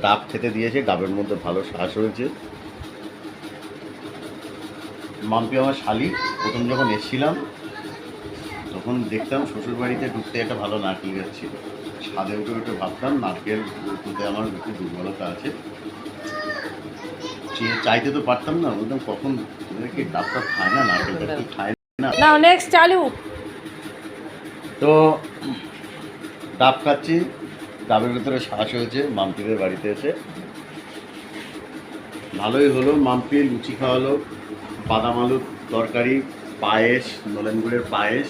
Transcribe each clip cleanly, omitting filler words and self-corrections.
ডাব খেতে দিয়েছে, ডাবের মধ্যে ভালো শ্বাস হয়েছে। মাম্পি আমার শালি, প্রথম যখন এসেছিলাম তখন দেখতাম শ্বশুরবাড়িতে ঢুকতে একটা ভালো নারকেল গাছ ছিল। ছাদে উঠে উঠে ভাবতাম নারকেল তুলতে আমার একটু দুর্বলতা আছে, চাইতে তো পারতাম না, বলতাম কখন কি ডাবটা খায় না, নারকেলটা কি খায় না। নেক্সট চালু। তো ডাব খাচ্ছি, ডাবের ভেতরে শ্বাস হয়েছে মাম্পিদের বাড়িতে এসে। ভালোই হলো, মাম্পি লুচি খাওয়ালো, বাদাম আলুর তরকারি, পায়েস, নলেন গুড়ের পায়েস,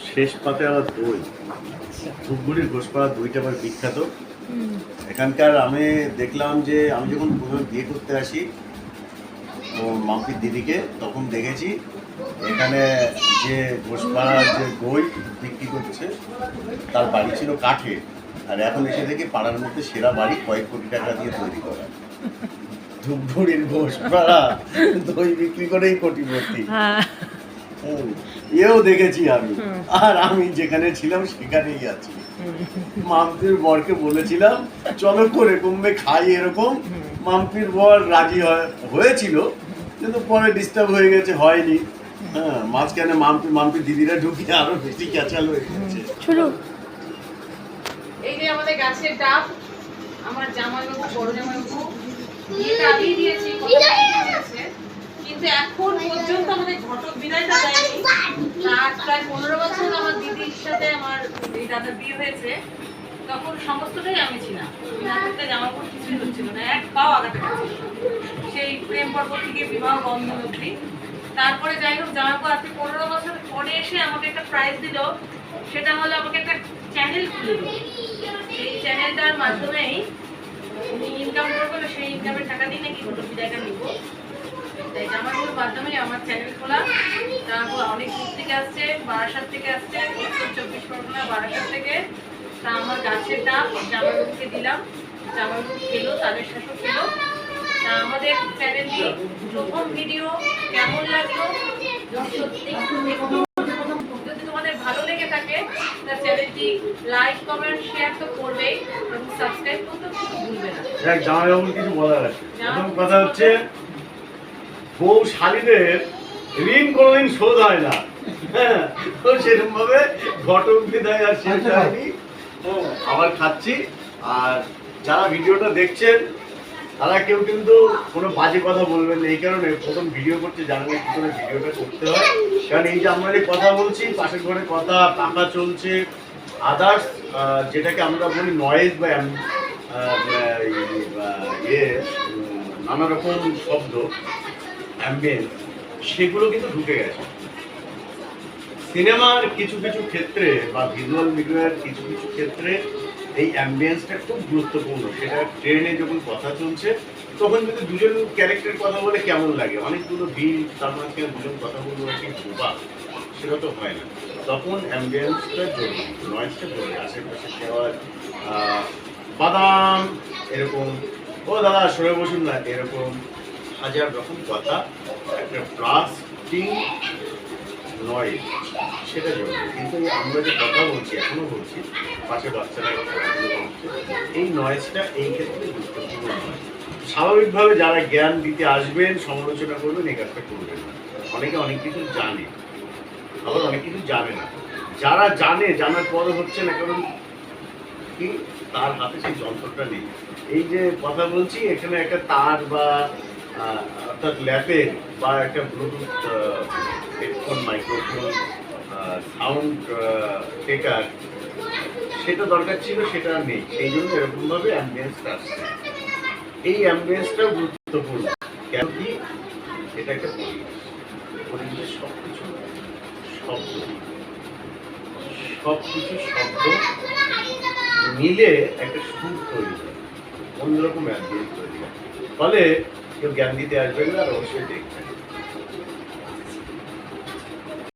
শেষ পাতে আবার দই। ধূপগুড়ির ঘোষপাড়া দইটা আবার বিখ্যাত এখানকার। আমি দেখলাম যে আমি যখন প্রথমে বিয়ে করতে আসি ও মাম্পির দিদিকে, তখন দেখেছি এখানে যে ঘোষপাড়ার যে দই বিক্রি করছে তার বাড়ি ছিল কাঠে, আর এখন এসে দেখি পাড়ার মধ্যে সেরা বাড়ি, কয়েক কোটি টাকা দিয়ে তৈরি করা। ধূপগুড়ির ঘোষপাড়া দই বিক্রি করেই কোটিপতি। এও দেখেছি আমি, আর আমি যেখানে ছিলাম সেখানেই আছি। মাম্পির বরকে বলেছিলাম চলো করে কমবে খাই এরকম, মাম্পির বর রাজি হয়েছিল, কিন্তু পরে ডিস্টার্ব হয়ে গেছে, হয়নি। হ্যাঁ, মাঝখানে মাম্পির দিদিরা ঢুকিয়ে আরো বেশি ক্যাচাল হয়ে গেছে। এই যে আমাদের গাছের ডাব, আমার জামাইবাবু, বড় জামাইবাবু বিয়েটা আগেই দিয়েছি, কিন্তু এখন পর্যন্ত আমাদের ঘটক বিদায়টা দেয়নি। আর প্রায় 15 বছর আমার দিদির সাথে আমার এই দাদার বিয়ে হয়েছে, তখন সমস্তটাই আমি ছিলাম। জামা কাপড় কিছুই হচ্ছিল না, এক পাও আগাতে পারছিল না, সেই প্রেম পর্ব থেকে বিবাহ বন্ধন অবধি। তারপরে যাই হোক, জামা কাপড় আজকে 15 বছর পরে এসে আমাকে একটা প্রাইজ দিল, সেটা হলো আমাকে একটা চ্যানেল খুলে দিল। সেই চ্যানেলটার মাধ্যমেই উনি ইনকাম করবো, সেই ইনকামের টাকা দিয়ে নাকি ঘটক বিদায়টা নিব। তাই জামাইবাবুর মাধ্যমে আমার চ্যানেল খোলা। তারপর অনেক দূর থেকে আসছে, বারাসাত থেকে আসছে, উত্তর 24 পরগনা বারাসাত থেকে। তা আমার গাছের ডাব জামাইবাবুকে দিলাম, জামাইবাবু খেলো, তাদের সাথে খেলো। তা আমাদের চ্যানেলটি প্রথম ভিডিও কেমন লাগলো, যদি তোমাদের ভালো লেগে থাকে তা চ্যানেলটি লাইক, কমেন্ট, শেয়ার তো করবেই, এবং সাবস্ক্রাইব করতে ভুলবে না। জামাইবাবুর কিছু বলার আছে। প্রথম কথা হচ্ছে, বউ শালীদের ঋণ কোনোদিন শোধ হয় না। হ্যাঁ, তো সেরকম ভাবে ঘটক বিদায় আর শেষ হয়নি। আবার খাচ্ছি। আর যারা ভিডিওটা দেখছেন তারা কেউ কিন্তু কোনো বাজে কথা বলবেন না, এই কারণে প্রথম ভিডিও করতে জানেন না কি করে ভিডিওটা করতে হয়। কারণ এই যে আমরা যে কথা বলছি, পাশের ঘরে কথা, পাখা চলছে, আদার্স যেটাকে আমরা বলি নয়েজ বা নানা রকম শব্দ, অ্যাম্বিয়েন্স, সেগুলো কিন্তু ঢুকে গেছে। সিনেমার কিছু কিছু ক্ষেত্রে বা ভিজুয়াল মিডিয়ার কিছু কিছু ক্ষেত্রে এই অ্যাম্বিয়েন্সটা খুব গুরুত্বপূর্ণ। সেটা ট্রেনে যখন কথা চলছে তখন যদি দুজন ক্যারেক্টার কথা বলে কেমন লাগে, অনেকগুলো ভিড়, তার মাঝখানে দুজন কথা বলবো ঠিক বোবা, সেটা তো হয় না। তখন অ্যাম্বিয়েন্সটা জরুরি, নয়েজটা জরুরি। আশেপাশে দেওয়ার বাদাম এরকম, ও দাদা সরে বসুন না, এরকম হাজার রকম কথা, একটা ব্লাস্টিং নয়েজ, সেটা জরুরি। কিন্তু আমরা যে কথা বলছি, এখনো বলছি, পাশে বাচ্চারা কথাগুলো বলছে, এই নয়েজটা এই ক্ষেত্রে গুরুত্বপূর্ণ নয়। স্বাভাবিকভাবে যারা জ্ঞান দিতে আসবেন, সমালোচনা করবেন, এই কাজটা করবেন না। অনেকে অনেক কিছু জানে, আবার অনেক কিছু জানে না। যারা জানে, জানার পরও হচ্ছে না, কারণ কি, তার হাতে সেই যন্ত্রটা নেই। এই যে কথা বলছি, এখানে একটা তার বা অর্থাৎ ল্যাপের বা একটা ব্লুটুথ হেডফোন, মাইক্রোফোন, সাউন্ড টেকার, সেটা দরকার ছিল, সেটা নেই। সেই জন্য এরকমভাবে অ্যাম্বিয়েন্সটা আসছে। এই অ্যাম্বিয়েন্সটাও গুরুত্বপূর্ণ। কেন কি, এটা একটা পরিবেশ, সব কিছু শব্দ, সব কিছু শব্দ মিলে একটা সুর তৈরি হয়, অন্যরকম অ্যাম্বিয়েন্স তৈরি হয়। ফলে কেউ জ্ঞান দিতে আসবেন না, আর অবশ্যই দেখবেন।